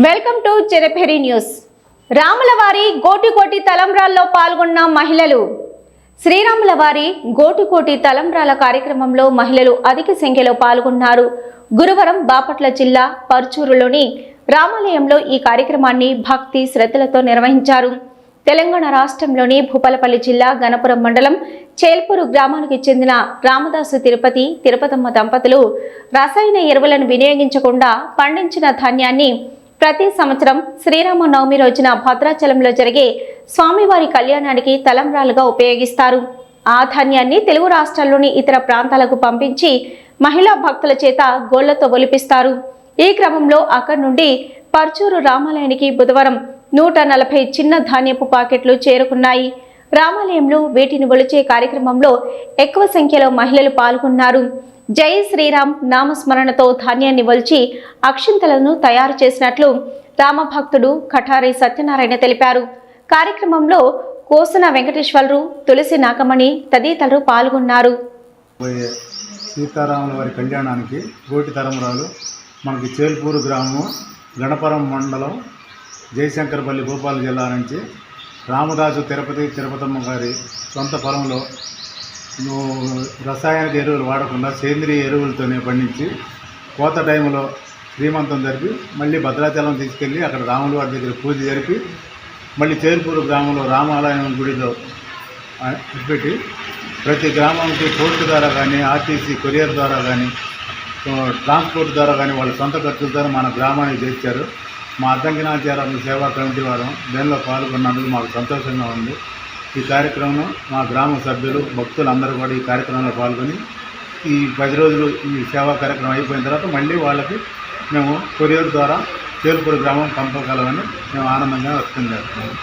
Welcome to చెరపెరి news. రాములవారి గోటికోటి తలంబ్రాల్లో పాల్గొన్న మహిళలు. శ్రీరాములవారి గోటికోటి తలంబ్రాల కార్యక్రమంలో మహిళలు అధిక సంఖ్యలో పాల్గొన్నారు. గురువారం బాపట్ల జిల్లా పర్చూరులోని రామాలయంలో ఈ కార్యక్రమాన్ని భక్తి శ్రద్ధలతో నిర్వహించారు. తెలంగాణ రాష్ట్రంలోని భూపాలపల్లి జిల్లా గణపురం మండలం చేల్పూరు గ్రామానికి చెందిన రామదాసు తిరుపతమ్మ దంపతులు రసాయన ఎరువులను వినియోగించకుండా పండించిన ధాన్యాన్ని ప్రతి సంవత్సరం శ్రీరామనవమి రోజున భద్రాచలంలో జరిగే స్వామివారి కళ్యాణానికి తలంబ్రాలుగా ఉపయోగిస్తారు. ఆ ధాన్యాన్ని తెలుగు రాష్ట్రాల్లోని ఇతర ప్రాంతాలకు పంపించి మహిళా భక్తుల చేత గోళ్లతో ఒలిపిస్తారు. ఈ క్రమంలో అక్కడి నుండి పర్చూరు రామాలయానికి బుధవారం 140 చిన్న ధాన్యపు పాకెట్లు చేరుకున్నాయి. రామాలయంలో వీటిని ఒలిచే కార్యక్రమంలో ఎక్కువ సంఖ్యలో మహిళలు పాల్గొన్నారు. జై శ్రీరామ్ నామస్మరణతో ధాన్యాన్ని ఒలిచి అక్షింతలను తయారు చేసినట్లు రామభక్తుడు కఠారి సత్యనారాయణ తెలిపారు. కార్యక్రమంలో కోసన వెంకటేశ్వరరావు, తులసి నాగమణి తదితరులు పాల్గొన్నారు. సీతారాముల వారి కళ్యాణానికి గోటి తలంబ్రాలు మనకి చేల్పూరు గ్రామం గణపురం మండలం జయశంకరపల్లి భూపాల జిల్లా నుంచి రామదాసు తిరుపతమ్మ గారి సొంత పొలంలో రసాయనిక ఎరువులు వాడకుండా సేంద్రియ ఎరువులతోనే పండించి కోత టైంలో శ్రీమంతం జరిపి మళ్ళీ భద్రాచలం తీసుకెళ్ళి అక్కడ రాముల వారి దగ్గర పూజ జరిపి మళ్ళీ చేల్పూరు గ్రామంలో రామాలయం గుడిలో పెట్టి ప్రతి గ్రామానికి పోర్టు ద్వారా కానీ ఆర్టీసీ కొరియర్ ద్వారా కానీ ట్రాన్స్పోర్ట్ ద్వారా కానీ వాళ్ళ సొంత ఖర్చుల ద్వారా మన గ్రామానికి తెచ్చారు. మా అద్దంకినాచార్య సేవా కమిటీ వారు దీనిలో పాల్గొన్నందుకు మాకు సంతోషంగా ఉంది. ఈ కార్యక్రమం మా గ్రామ సభ్యులు భక్తులు అందరూ కూడా ఈ కార్యక్రమంలో పాల్గొని ఈ 10 రోజులు ఈ సేవా కార్యక్రమం అయిపోయిన తర్వాత మళ్ళీ వాళ్ళకి మేము కొరియర్ ద్వారా చేల్పూరు గ్రామం పంపగలమని మేము ఆనందంగా వ్యక్తం చేస్తున్నాము.